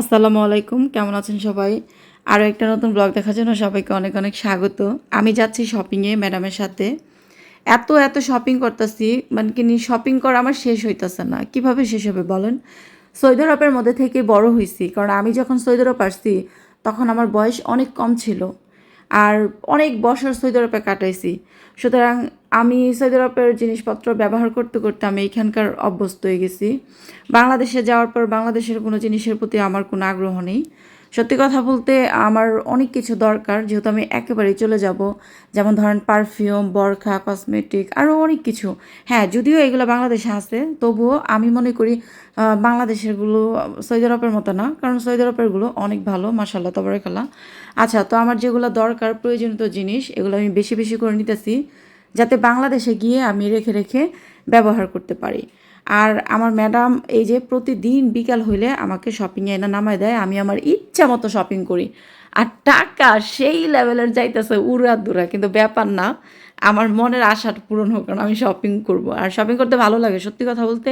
আসসালামু আলাইকুম, কেমন আছেন সবাই? আরও একটা নতুন ব্লগ দেখার জন্য সবাইকে অনেক অনেক স্বাগত। আমি যাচ্ছি শপিংয়ে ম্যাডামের সাথে। এত শপিং করতেছি, মানে কি শপিং করা আমার শেষ হইতেছে না। কিভাবে শেষ হবে বলেন? সৌদি আরবের মধ্যে থেকে বড় হয়েছি, কারণ আমি যখন সৌদি আরব আসছি তখন আমার বয়স অনেক কম ছিল। আর অনেক বছর সৌদি আরবে কাটাইছি। সুতরাং আমি সৌদি আরবের জিনিসপত্র ব্যবহার করতে করতে আমি এখানকার অভ্যস্ত হয়ে গেছি। বাংলাদেশে যাওয়ার পর বাংলাদেশের কোনো জিনিসের প্রতি আমার কোনো আগ্রহ নেই। সত্যি কথা বলতে আমার অনেক কিছু দরকার, যেহেতু আমি একেবারেই চলে যাব। যেমন ধরেন পারফিউম, বরখা, কসমেটিক আরও অনেক কিছু। হ্যাঁ, যদিও এগুলো বাংলাদেশে আছে, তবুও আমি মনে করি বাংলাদেশেরগুলো সৌদি আরবের মতো না, কারণ সৌদি আরবেরগুলো অনেক ভালো, মাশাআল্লাহ তাবারাকাল্লাহ। আচ্ছা, তো আমার যেগুলো দরকার প্রয়োজনীয় জিনিস এগুলো আমি বেশি বেশি করে নিতেছি, যাতে বাংলাদেশে গিয়ে আমি রেখে রেখে ব্যবহার করতে পারি। আর আমার ম্যাডাম এই যে প্রতিদিন বিকাল হইলে আমাকে শপিংয়ে এনে নামায় দেয়, আমি আমার ইচ্ছা মতো শপিং করি। আর টাকা সেই লেভেলের যাইতেছে উড়াধুরা, কিন্তু ব্যাপার না, আমার মনের আশাটা পূরণ হোক, কারণ আমি শপিং করব। আর শপিং করতে ভালো লাগে, সত্যি কথা বলতে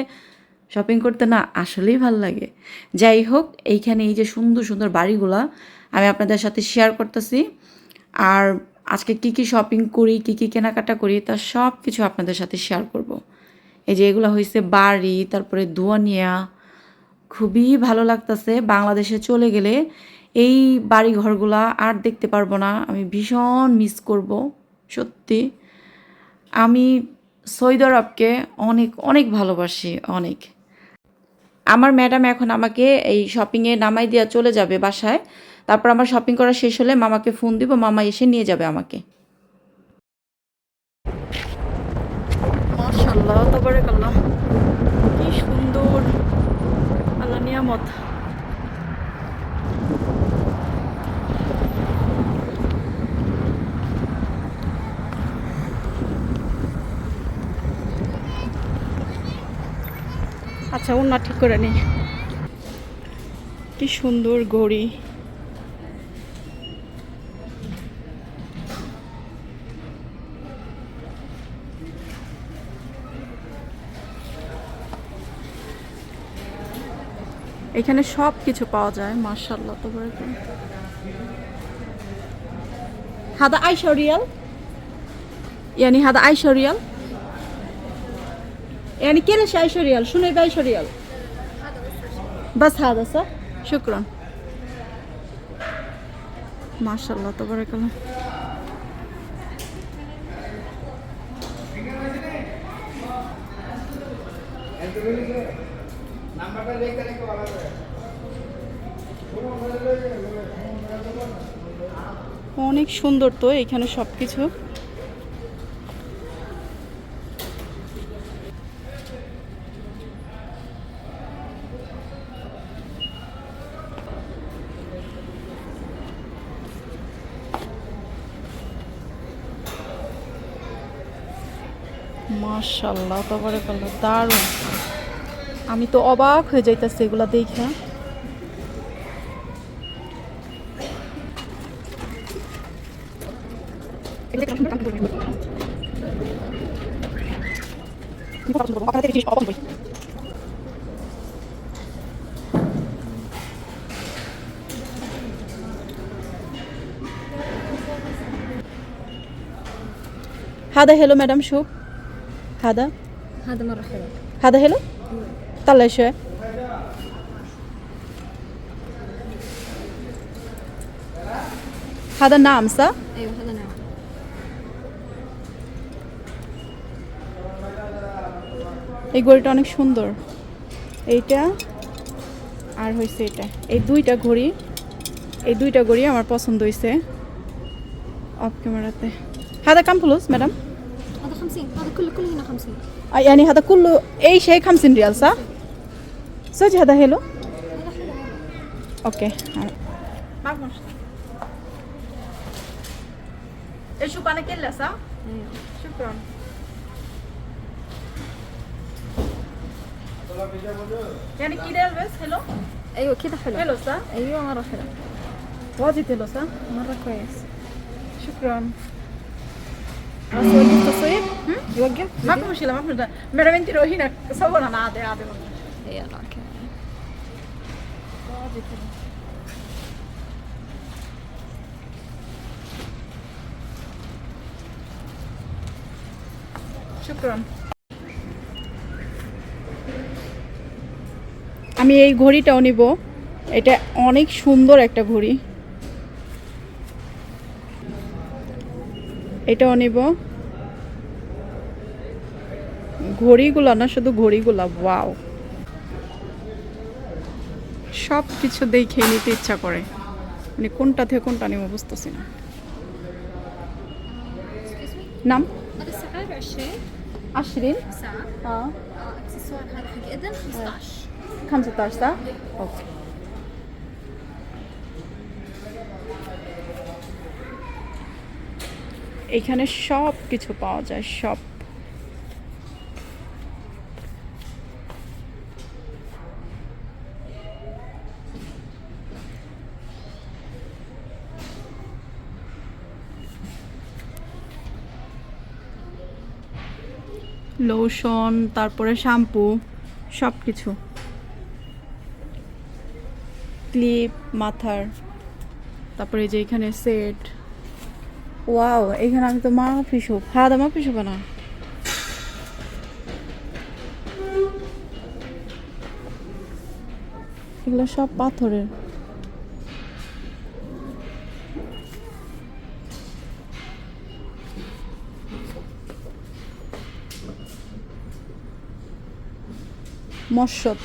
শপিং করতে না আসলেই ভালো লাগে। যাই হোক, এইখানে এই যে সুন্দর সুন্দর বাড়িগুলা আমি আপনাদের সাথে শেয়ার করতেছি। আর আজকে কি কি শপিং করি, কি কি কেনাকাটা করি, তা সব কিছু আপনাদের সাথে শেয়ার করব। এই যে এগুলো হয়েছে বাড়ি, তারপরে দোয়ানিয়া, খুবই ভালো লাগতেছে। বাংলাদেশে চলে গেলে এই বাড়ি ঘরগুলা আর দেখতে পারবো না, আমি ভীষণ মিস করব। সত্যি আমি সৌদি আরবকে অনেক অনেক ভালোবাসি, অনেক। আমার ম্যাডাম এখন আমাকে এই শপিংয়ে নামাই দিয়া চলে যাবে বাসায়। তারপর আমার শপিং করা শেষ হলে মামাকে ফোন দিব, মামা এসে নিয়ে যাবে আমাকে। মাশাআল্লাহ তাবারাকাল্লাহ, কি সুন্দর, আল্লাহ নিয়ামত। আচ্ছা, ওনা ঠিক করে নি। কি সুন্দর ঘড়ি। এখানে সব কিছু পাওয়া যায়, মাশাআল্লাহ তাবারাকাল্লাহ। হাদা আইশা রিয়াল, يعني هذا 10 ريال، يعني كلش 10 ريال، شنو يبقى 10 ريال؟ بس هذا صح؟ شكرا، ما شاء الله تبارك الله. অনেক সুন্দর তো এখানে সব কিছু। মাশাআল্লাহ তাবারাকাল্লাহ, দারুণ। আমি তো অবাক হয়ে যাইতেছি এগুলা দেখে। هذا حلو مدام، شو هذا؟ هذا مرة حلو. هذا حلو؟ طلع شوي. هذا ناعم صح؟ أيوة هذا نعم. এই ঘড়িটা অনেক সুন্দর, এইটা আর হয়েছে এটা, এই দুইটা ঘড়ি, এই দুইটা ঘড়ি আমার পছন্দ হয়েছে অফ ক্যামেরাতে। هذا كم فلوس مدام؟ هذا 50. هذا كله هنا 50. يعني هذا كله اي شيء 50 ريال صح؟ صدق هذا حلو؟ هذا حلو. اوكي ما في مشكلة. ايش انا كلها صح؟ أيوة. شكرا. يعني كده البس حلو؟ أيوة كذا حلو. حلو صح؟ أيوة مرة حلو. واجد حلو صح؟ مرة كويس. شكرا. بس يوقف تصوير؟ يوقف؟ ما في مشكلة، ما في مشكلة. مدام انت روحي هناك صور، انا عادي عادي. يلا اوكي. زي كذا. شكرا. আমি এই ঘড়িটাও নিব, এটা অনেক সুন্দর একটা ঘড়ি, এটাও নিব। ঘড়িগুলো না, শুধু ঘড়িগুলা, ওয়াও, সব কিছু দেখে নিতে ইচ্ছা করে, মানে কোনটা থেকে কোনটা নিব বুঝতেছি না। নাম هذا الساعة ب 20 আশরিন ساعة. اكسسوار هذا حق اذن 15. 15 صح؟ ওকে। এখানে সব কিছু পাওয়া যায়, সব। লোশন, তারপরে শ্যাম্পু, সব কিছু, ক্লিপ মাথার, তারপরে এই যে এখানে সেট। ওয়াও, এখানে আমি তো মা পিসু হাদা মা পিসু বানা। এগুলো সব পাথরের। মসদ,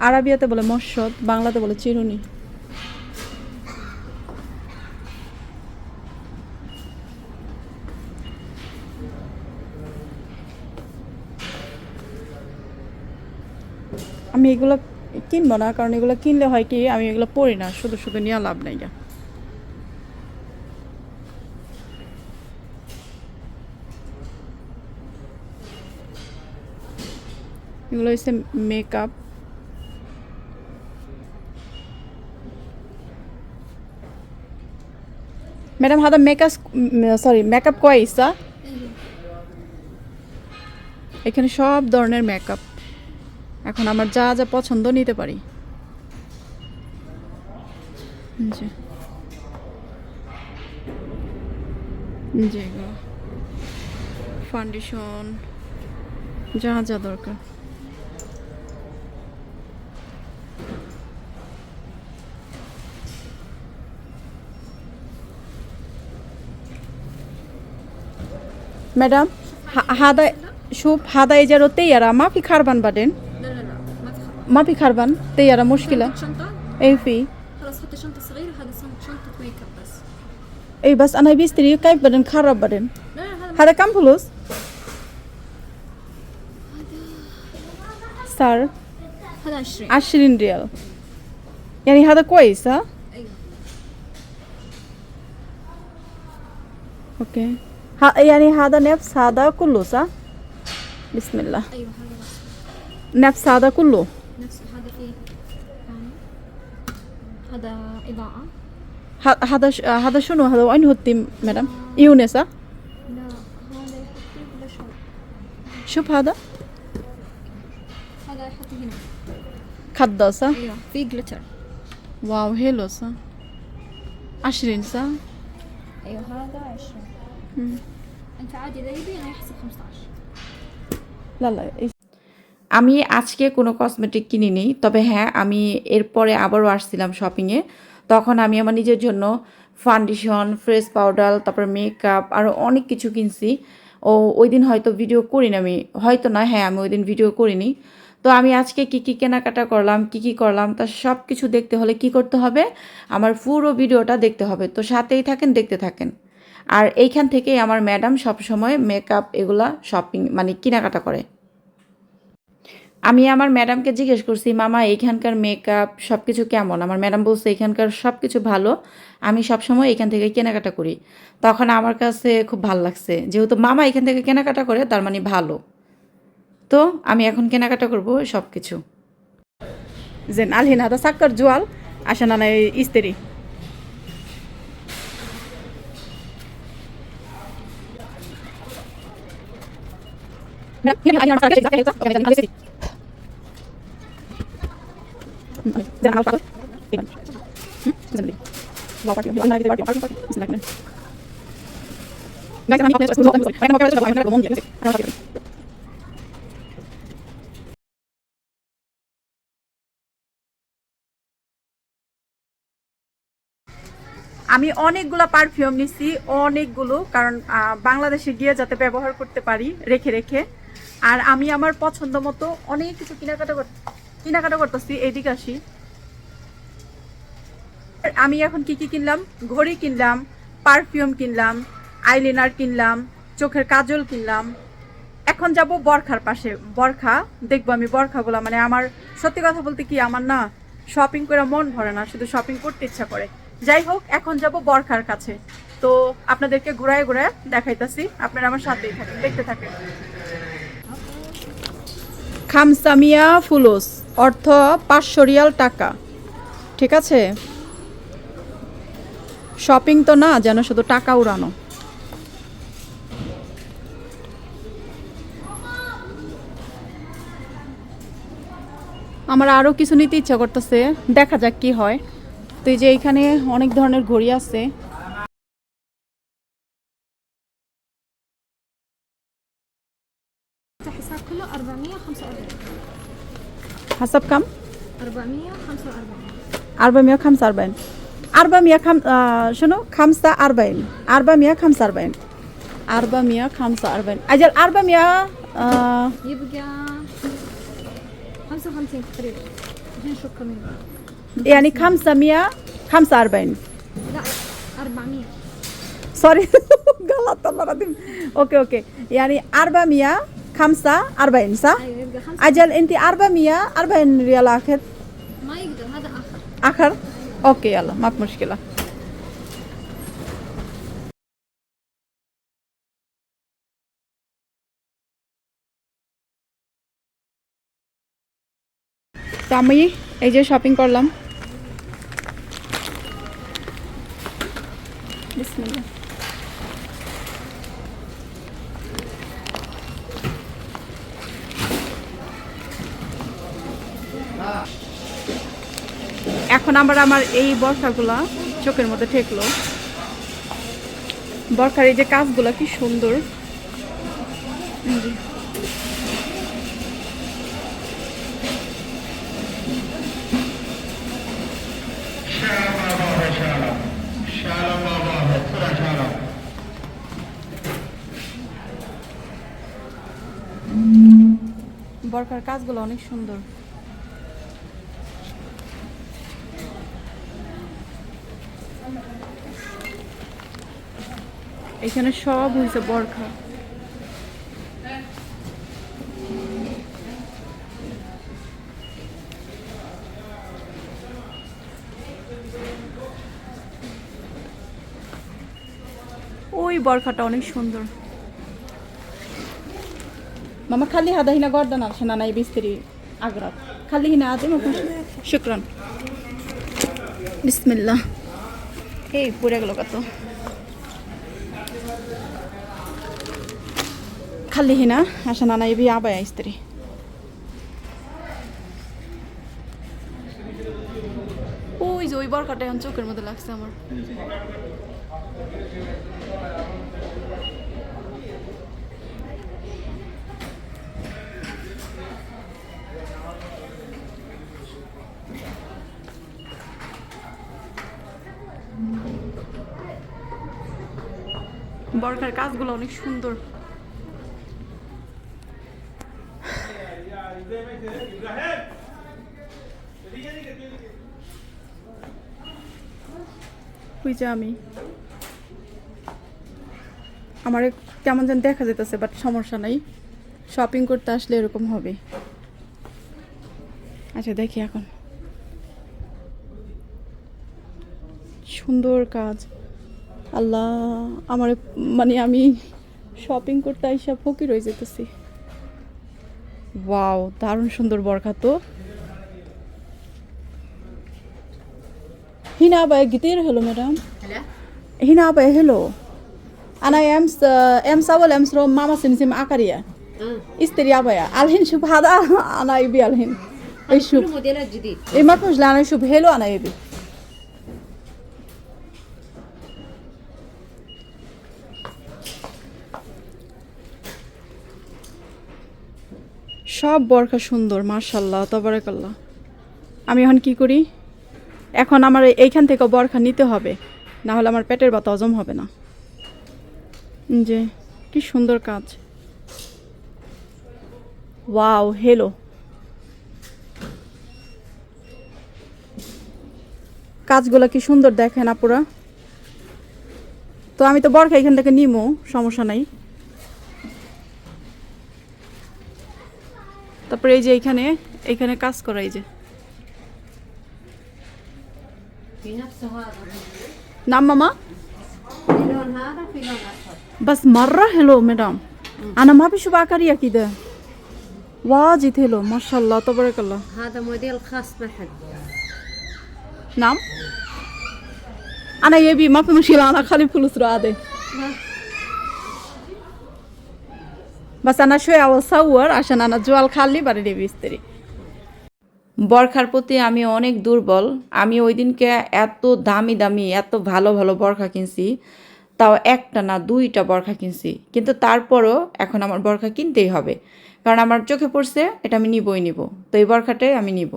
আরবিয়াতে বলে মসদ, বাংলাতে বলে চিরুনি। আমি এগুলো কিনবো না, কারণ এগুলো কিনলে হয় কি, আমি এগুলো পড়ি না, শুধু শুধু নিয়ে লাভ নাই গা। এগুলো হচ্ছে মেকআপ। ম্যাডাম হাদা মেকআপ, সরি মেকআপ কয়েসা। এখানে সব ধরনের মেকআপ, এখন আমার যা যা পছন্দ নিতে পারি। জি জি, ফাউন্ডেশন, যা যা দরকার। مدام هذا شوف هذا إجارة طيارة ما في خربان بعدين لا لا لا ما تخرب. ما في خربان طيارة مشكلة شنطة أي في خلاص حطي شنطة صغيرة. هذا شنطة ميك اب بس. أي بس أنا بيشتري كيف بعدين خرب بعدين لا لا هذا كم فلوس صار هذا 20. 20 ريال يعني هذا كويس ها ايوه. أوكي يعني هذا نفس هذا كله صح بسم الله ايوه هذا بس. نفس هذا كله نفس هذا فيه يعني هذا إضاءة. هذا شنو هذا وين هو مدام يونس ها لا هذا يحطيه ولا شو. شوف هذا هذا يحطه هنا. خضة صح ايوه في جلتر. واو حلو صح 20 صح ايوه هذا 20. انت عادي اذا يبي انا يحسب 15. لا لا আমি আজকে কোনো কসমেটিক কিনিনি, তবে হ্যাঁ আমি এরপরে আবারও আসছিলাম শপিংয়ে। তখন আমি আমার নিজের জন্য ফাউন্ডেশন, ফেস পাউডার, তারপর মেকআপ আরও অনেক কিছু কিনছি। ওই দিন হয়তো ভিডিও করিনি, আমি হয়তো না, হ্যাঁ আমি ওই দিন ভিডিও করিনি। তো আমি আজকে কি কি কেনাকাটা করলাম, কি কি করলাম, তা সব কিছু দেখতে হলে কি করতে হবে, আমার পুরো ভিডিওটা দেখতে হবে। তো সাথেই থাকেন, দেখতে থাকেন। আর এইখান থেকেই আমার ম্যাডাম সবসময় মেকআপ এগুলা শপিং মানে কেনাকাটা করে। আমি আমার ম্যাডামকে জিজ্ঞেস করছি, মামা এইখানকার মেকআপ সব কিছু কেমন? আমার ম্যাডাম বলছে এখানকার সব কিছু ভালো, আমি সবসময় এখান থেকে কেনাকাটা করি। তখন আমার কাছে খুব ভালো লাগছে, যেহেতু মামা এখান থেকে কেনাকাটা করে তার মানে ভালো। তো আমি এখন কেনাকাটা করব সব কিছু। জেন আলহিন হাদা সাক্কার জোয়াল আসেন না ইস্তেরি আমি অনেকগুলো পারফিউম নিছি, অনেকগুলো, কারণ বাংলাদেশে গিয়ে যাতে ব্যবহার করতে পারি রেখে রেখে। আর আমি আমার পছন্দ মতো অনেক কিছু কেনাকাটা করতেছি। এইদিকে আসি, আমি এখন কি কি কিনলাম, ঘড়ি কিনলাম, পারফিউম কিনলাম, আইলাইনার কিনলাম, চোখের কাজল কিনলাম। এখন যাব বরখার পাশে, বরখা দেখবো আমি বরখাগুলো। মানে আমার সত্যি কথা বলতে কি, আমার না শপিং করে মন ভরে না, শুধু শপিং করতে ইচ্ছা করে। যাই হোক, এখন যাব বরখার কাছে। তো আপনাদেরকে ঘুরায় ঘুরায় দেখাইতাছি, আপনারা আমার সাথেই থাকেন, দেখতে থাকেন। খামসামিয়া ফুলুস অর্থ 500 রিয়াল টাকা, ঠিক আছে? শপিং তো না, যেন শুধু টাকা উড়ানো। আমার আরও কিছু নিতে ইচ্ছা করতেছে, দেখা যাক কি হয়। তো এই যে এইখানে অনেক ধরনের ঘড়ি আছে। حساب كله 445. হাসাব কাম 445. 445. 400 شنو 45. 445. 445 أجل 400 يبقى 55 تقريبا. الحين شو كمين؟ يعني 545. لا 400. سوري غلط والله العظيم. اوكي يعني 445 صح؟ ايوه يبقى 5. أجل أنت 440 ريال آخر. ما يقدر، هذا اخر. آخر اوكي يلا ما في مشكلة. তো আমি এই যে শপিং করলাম। বিসমিল্লাহ। এখন আমার এই বরখাগুলা চোখের মধ্যে ঠেকলো। বরখার এই যে কাজগুলা কি সুন্দর। বরখার কাজগুলো অনেক সুন্দর। এখানে সব হয়েছে বরখা। ওই বরখাটা অনেক সুন্দর। মামা খালি هذا هنا جوردن عشان انا بيشتري اغرب. خلي هنا عادي ما فيش. شكرا. بسم الله. এই পুরো গেল কত। خلي هنا عشان انا يبي عباية يشتري. ওই যে ওই বরখাটা এখন চোখের মধ্যে লাগছে আমার। বরখার কাজগুলো অনেক সুন্দর। আমি আমার কেমন যেন দেখা যেতেছে, বাট সমস্যা নাই, শপিং করতে আসলে এরকম হবে। আচ্ছা দেখি এখন। সুন্দর কাজ। আল্লাহ, আমার মানে আমি শপিং করতে আইসা ফকির হয়ে যেতেছি। ওয়াও, দারুণ সুন্দর বরখা তো। هنا أبغى كتير حلو مدام. هنا أبغى حلو. أنا أمس أول أمس روم ماما سمسم أكريا. استري أبغى. الحين شوف هذا أنا يبي الحين. ايش شوف كله موديلات جديد. ايه ما فيش لا انا شوف حلو انا يبي সব বরখা সুন্দর মাশাআল্লাহ তাবারাকাল্লাহ। আমি এখন কি করি, এখন আমার এইখান থেকে বরখা নিতে হবে, না হলে আমার পেটের ব্যথা হজম হবে না। যে কি সুন্দর কাজ, ওয়াও হেলো। কাজগুলো কি সুন্দর দেখেন আপুরা। তো আমি তো বরখা এখান থেকে নিমো, সমস্যা নাই। তারপরে এই যে এইখানে কাজ করা, এই যে في نفس هذا নাম মামা في لون هذا في لون اصفر. بس مرة حلو مدام، أنا ما بشوف عكارية كده واجد حلو ما شاء الله تبارك الله. هذا موديل خاص محل. نعم أنا يبي ما في مشكلة، أنا خلي فلوس رادة بس أنا شوي أصور عشان أنا جوال خالي بعدين بيستري। বরখার প্রতি আমি অনেক দুর্বল। আমি ওই দিনকে এত দামি দামি এত ভালো ভালো বরখা কিনছি, তাও একটা না দুইটা বরখা কিনছি, কিন্তু তারপরও এখন আমার বরখা কিনতেই হবে, কারণ আমার চোখে পড়ছে এটা আমি নিবই নিব। তো এই বরখাটাই আমি নিব।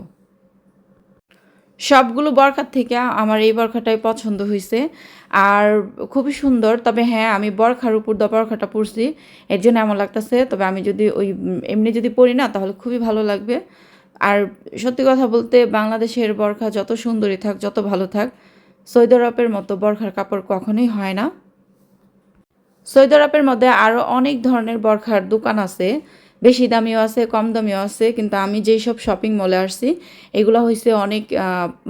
সবগুলো বরখার থেকে আমার এই বরখাটাই পছন্দ হয়েছে, আর খুবই সুন্দর। তবে হ্যাঁ, আমি বরখার উপর বরখাটা পরছি, এর জন্য এমন লাগতেছে। তবে আমি যদি ওই এমনি যদি পরি না তাহলে খুবই ভালো লাগবে। আর সত্যি কথা বলতে বাংলাদেশের বরখা যত সুন্দরী থাক, যত ভালো থাক, সৌদি আরবের মতো বরখার কাপড় কখনোই হয় না। সৌদি আরবের মধ্যে আরও অনেক ধরনের বরখার দোকান আছে, বেশি দামিও আছে, কম দামিও আছে, কিন্তু আমি যেই সব শপিং মলে আসছি এগুলো হয়েছে অনেক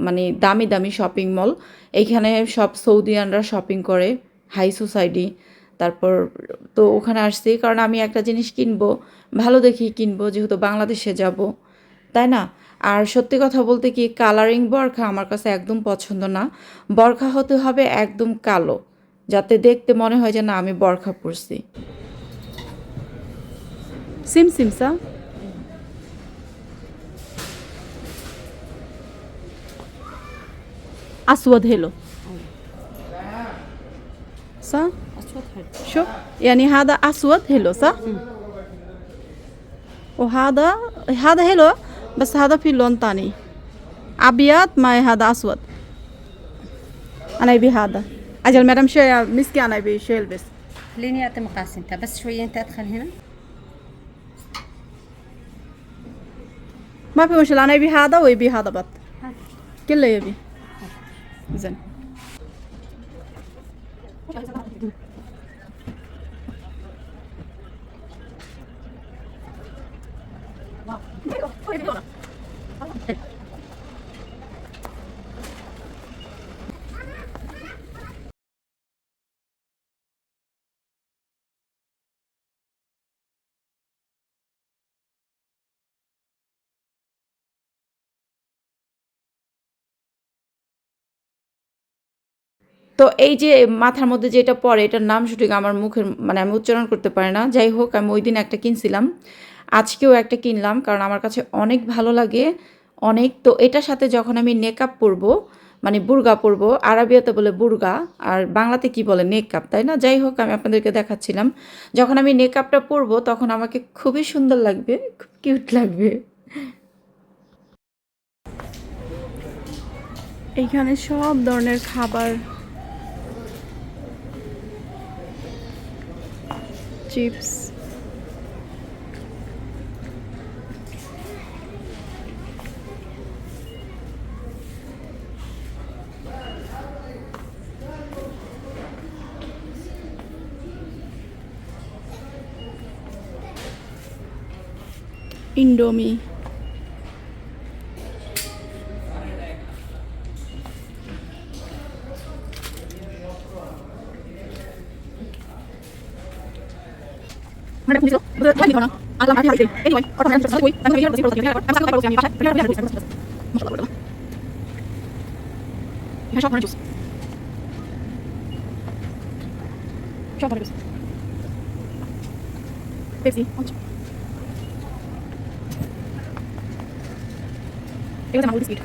মানে দামি দামি শপিং মল। এইখানে সব সৌদিয়ানরা শপিং করে, হাই সোসাইটি। তারপর তো ওখানে আসছি কারণ আমি একটা জিনিস কিনবো, ভালো দেখেই কিনবো, যেহেতু বাংলাদেশে যাব, তাই না? আর সত্যি কথা বলতে কি, কালারিং বরখা আমার কাছে একদম পছন্দ না। বরখা হতে হবে একদম কালো, যাতে দেখতে মনে হয় যে না আমি বরখা পরছি। সিম সিমসা أسود هلو صح؟ اسود حلو. شوف يعني هذا أسود هلو صح؟ وهذا هلو بس هذا في لون تاني أبيض مع هذا أسود. أنا أبي هذا. أجل مدام شوية مسكي، أنا أبي شوية البس. خليني اعطي مقاس انت بس شويه، انت ادخل هنا. ما في مشكلة، أنا أبي هذا ويبي هذا بط كله يبي. زين তো এই যে মাথার মধ্যে যেটা পরে, এটার নাম সঠিক আমার মুখের মানে আমি উচ্চারণ করতে পারি না। যাই হোক, আমি ওই দিন একটা কিনছিলাম, আজকেও একটা কিনলাম, কারণ আমার কাছে অনেক ভালো লাগে অনেক। তো এটার সাথে যখন আমি নেকআপ পরবো, মানে বুরগা পরবো, আরবিয়াতে বলে বুরগা আর বাংলাতে কি বলে নেকআপ, তাই না? যাই হোক, আমি আপনাদেরকে দেখাচ্ছিলাম, যখন আমি নেকআপটা পরবো তখন আমাকে খুবই সুন্দর লাগবে, খুব কিউট লাগবে। এইখানে সব ধরনের খাবার, চিপস, ইন্ডোমি, পেপসি। এগুলো মামুল বিস্কিট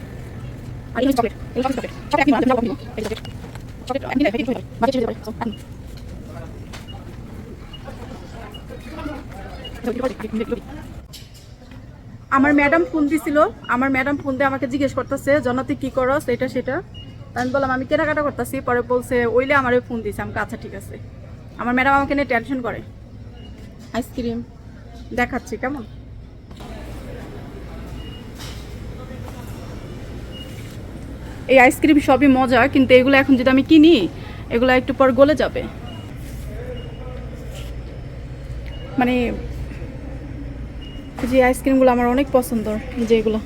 আর এই চকলেট এগুলো চকলেট চকলেট আপনি বানাতে পারবেন এই চকলেট চকলেট আপনি না প্যাকেট হয়ে যাবে বাকি ছেড়ে দেবে সো আপনি আমার ম্যাডাম ফোন দিছিল আমার ম্যাডাম ফোন দিয়ে আমাকে জিজ্ঞেস করতেছে জনাতে কি করস এটা সেটা আমি বললাম আমি কেনাকাটা করতেছি পরে বলছে ওইলে আমারে ফোন দিছে আমাকে আচ্ছা ঠিক আছে আমার ম্যাডাম আমাকে নিয়ে টেনশন করে আইসক্রিম দেখাচ্ছি কেমন এই আইসক্রিম সবই মজা কিন্তু এগুলো এখন যদি আমি কিনি এগুলো একটু পর গলে যাবে মানে যে আইসক্রিমগুলো আমার অনেক পছন্দ যেগুলো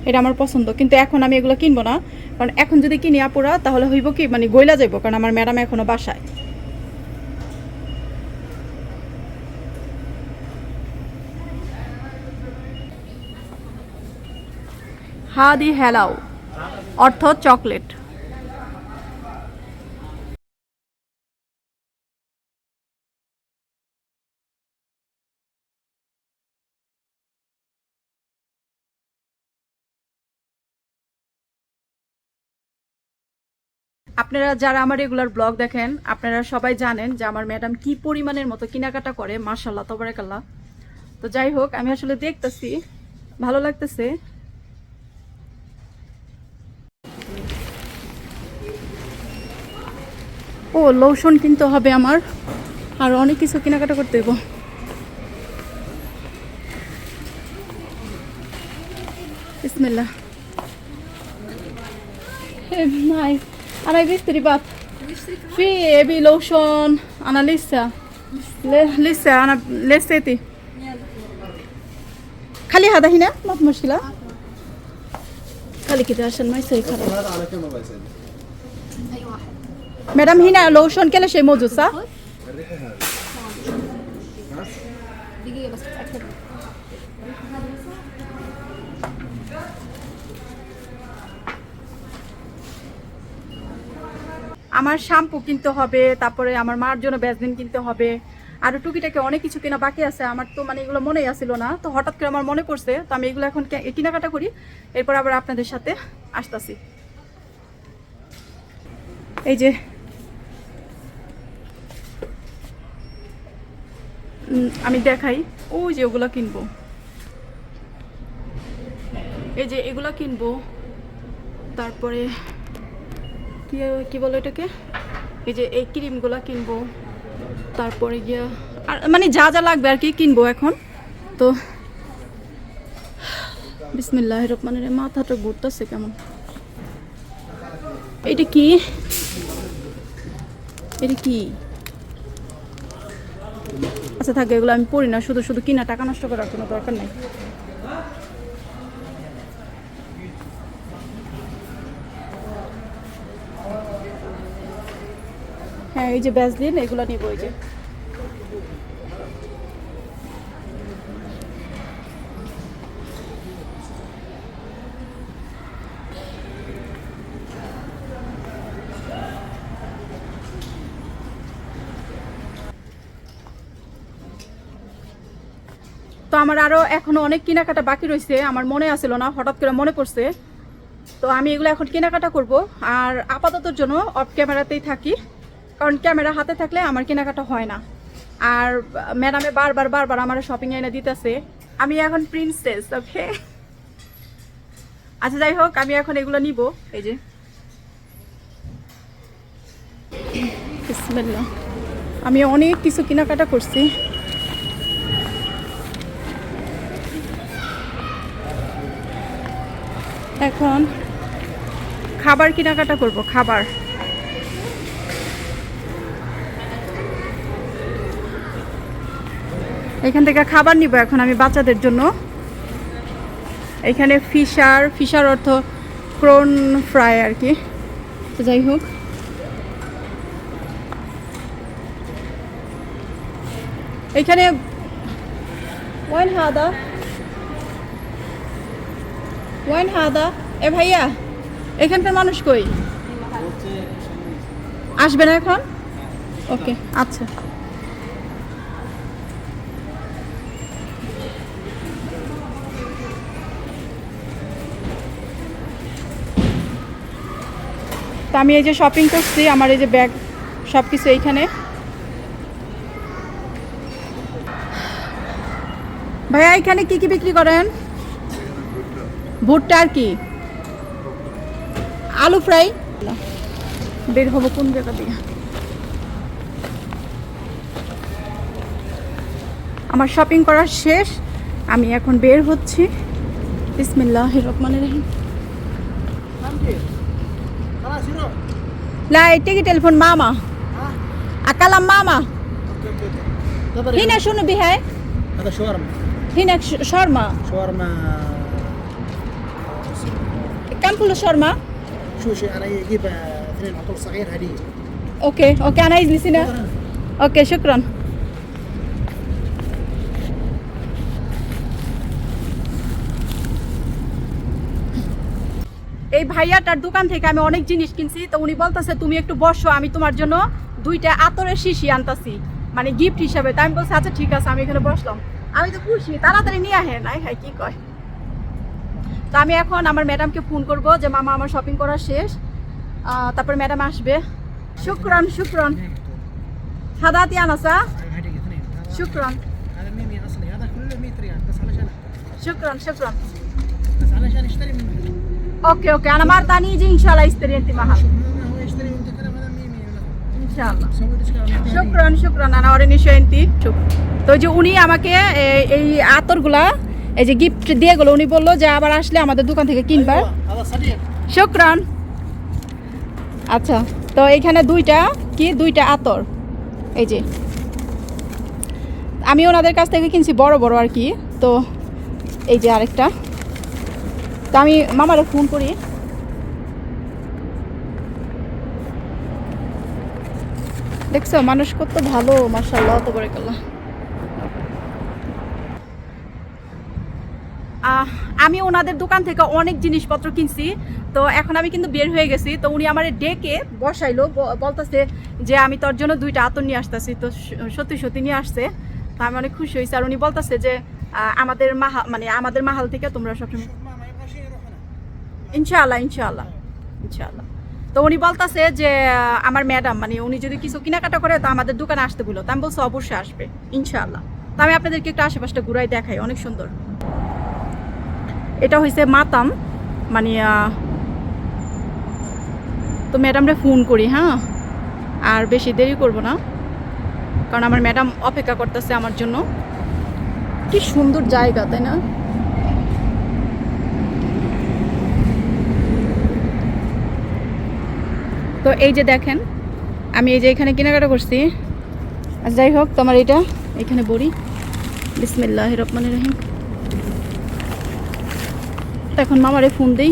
এটা আমার পছন্দ কিন্তু এখন আমি এগুলো কিনবো না কারণ এখন যদি কিনি আপুরা তাহলে হইব কি মানে গইলা যাইব কারণ আমার ম্যাডাম এখনো বাসায় হাদি হেলাও অর্থ চকলেট আপনারা যারা আমার রেগুলার ব্লগ দেখেন আপনারা সবাই জানেন যে আমার ম্যাডাম কি পরিমাণের মতো কেনাকাটা করে মাশাআল্লাহ তাবারাকাল্লাহ তো যাই হোক আমি আসলে দেখতেছি ভালো লাগতেছে ও লোশন কিনতে হবে আমার আর অনেক কিছু কেনাকাটা করতে হইব বিসমিল্লাহ নাই انا بشتري بط في ابي لوشن انا لسه انا لسيتي خلي هذا هنا ما في مشكله خلي كده عشان ما يصير خراب هذا على كم الله يسعدك اي واحد مدام هنا لوشن كل شيء موجود صح الريحه هذه دقيقه بس اتاكد আমার শ্যাম্পু কিনতে হবে তারপরে আমার মার জন্য ভ্যাসলিন কিনতে হবে আর টুকিটাকে অনেক কিছু কেনা বাকি আছে আমার তো মানে এগুলো মনেই আসছিল না তো হঠাৎ করে আমার মনে পড়ছে তো আমি এগুলো এখন কেনাকাটা করি এরপর আবার আপনাদের সাথে আসতেছি এই যে আমি দেখাই ওই যে ওগুলো কিনবো এই যে এগুলো কিনবো তারপরে কি বলে এটাকে এই যে এই ক্রিমগুলো কিনবো তারপরে গিয়া আর মানে যা যা লাগবে আর কি কিনবো এখন তো বিসমিল্লাহির রহমানির রহিম মাথাটা ঘুরতেছে কেমন এটা কি আচ্ছা থাকে এগুলো আমি পড়ি না শুধু শুধু কিনা টাকা নষ্ট করার কোনো দরকার নেই হ্যাঁ এই যে ভ্যাসলিন এগুলো নিব এই যে তো আমার আরো এখনো অনেক কেনাকাটা বাকি রয়েছে আমার মনে আসছিল না হঠাৎ করে মনে পড়ছে তো আমি এগুলো এখন কেনাকাটা করব আর আপাততর জন্য অফ ক্যামেরাতেই থাকি কারণ ক্যামেরা হাতে থাকলে আমার কেনাকাটা হয় না আর ম্যাডামে বারবার আমার শপিং এনে দিতেছে আমি এখন প্রিন্সেস ওকে আচ্ছা যাই হোক আমি এখন এগুলো নিব এই যে বিসমিল্লাহ আমি অনেক কিছু কেনাকাটা করছি এখন খাবার কেনাকাটা করব খাবার এখান থেকে খাবার নিব এখন আমি বাচ্চাদের জন্য এখানে ফিশার অর্থ প্রন ফ্রাই আর কি তো যাই হোক এখানে ওয়াইন হাদা এ ভাইয়া এখানকার মানুষ কই আসবে না এখন ওকে আচ্ছা তো আমি এই যে শপিং করছি, আমার এই যে ব্যাগ সব কিছু এইখানে। ভাইয়া এখানে কি কি বিক্রি করেন? ভুট্টা আর কি? আলু ফ্রাই। বের হবো কোন জায়গা দিয়ে? আমার শপিং করা শেষ, আমি এখন বের হচ্ছি। বিসমিল্লাহির রহমানির রহিম। خلاص يروح. لا تيجي تليفون ماما. أكلم ماما. هنا شنو بهاي؟ هذا شاورما. هنا شاورما. شاورما. كم كيلو شاورما؟ شو انا اجيب اثنين عطول صغير هديه. اوكي انا عايز هنا. اوكي شكرا. এই ভাইয়াটার দোকান থেকে আমি অনেক জিনিস কিনছি, তো উনি বলতেছে তুমি একটু বসো, আমি তোমার জন্য 2টা আতরের শিশি আনতাছি, মানে গিফট হিসাবে। তাই আমি বলছি আচ্ছা ঠিক আছে, আমি এখানে বসলাম। আমি তো খুশি, তাড়াতাড়ি নিয়ে আহে নাই হাই কি কয়। তো আমি এখন আমার ম্যাডামকে ফোন করব যে মামা আমার শপিং করা শেষ, তারপর ম্যাডাম আসবে। শুকরান শুকরান। হাদাতি আনাসা। هديه اثنين. শুকরান هذا ميمي اصلي هذا كله 100 ريال بس علشان শুকরান শুকরান। بس علشان اشتري منه. اوكي انا مرتاني يجي ان شاء الله يشتري انت محل ما هو يشتري وانت كلام هذا ميمي. ان شاء الله। سوي ديسكاونت. শুকরান শুকরান আনা ওরে নিশ্চয় এনতি। তো যে উনি আমাকে এই আতরগুলা এই যে গিফট দিয়ে গেল, উনি বললো যে আবার আসলে আমাদের দোকান থেকে কিনবা। هذا صديق. শুকরান। আচ্ছা, তো এইখানে 2টা আতর, এই যে আমি ওনাদের কাছ থেকে কিনছি বড় বড় আর কি। তো এই যে আরেকটা। তো আমি মামারে ফোন করি। দেখছো মানুষ কত ভালো, মাশাআল্লাহ তাবারাকাল্লাহ। আমি ওনাদের দোকান থেকে অনেক জিনিসপত্র কিনছি, তো এখন আমি কিন্তু বের হয়ে গেছি। তো উনি আমার ডেকে বসাইলো, বলতেছে যে আমি তোর জন্য 2টা আতর নিয়ে আসতেছি। তো সত্যি সত্যি নিয়ে আসছে, তো আমি অনেক খুশি হয়েছি। আর উনি বলতেছে যে আমাদের মাহাল থেকে তোমরা সবসময় ماما يبغى شيء يروح هنا. ইনশাআল্লাহ ইনশাআল্লাহ ইনশাআল্লাহ। তো উনি বলতেছে যে আমার ম্যাডাম মানে উনি যদি কিছু কেনাকাটা করে তো আমাদের দোকানে আসতে বলো। তো আমি বলছি অবশ্যই আসবে ইনশাআল্লাহ। তো আমি আপনাদেরকে একটু আশেপাশটা ঘুরাই দেখাই, অনেক সুন্দর। এটা হয়েছে মাতাম মানে। তো ম্যাডামরে ফোন করি, হ্যাঁ আর বেশি দেরি করব না, কারণ আমার ম্যাডাম অপেক্ষা করতেছে আমার জন্য। কি সুন্দর জায়গা তাই না? তো এই যে দেখেন আমি এই যে এখানে কেনাকাটা করছি। আর যাই হোক, তোমার এটা এখানে বড়ি। বিসমিল্লাহির রহমানির রহিম। এখন মামারে ফোন দেই।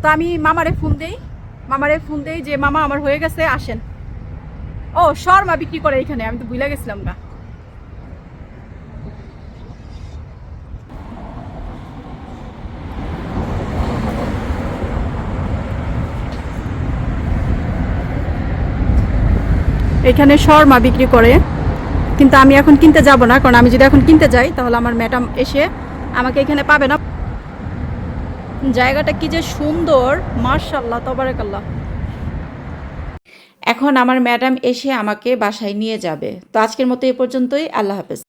তো আমি মামারে ফোন দেই যে মামা আমার হয়ে গেছে, আসেন। ও শর্মা বিক্রি করে এখানে, আমি তো ভুলে গেছিলাম না। এখানে শর্মা বিক্রি করে, কিন্তু আমি এখন কিনতে যাব না, কারণ আমি যদি এখন কিনতে যাই তাহলে আমার ম্যাডাম এসে আমাকে এখানে পাবে না। জায়গাটা কি যে সুন্দর, মাশাআল্লাহ তাবারাকাল্লাহ। এখন আমার ম্যাডাম এসে আমাকে বাসায় নিয়ে যাবে। তো আজকের মতো এ পর্যন্তই, আল্লাহ হাফেজ।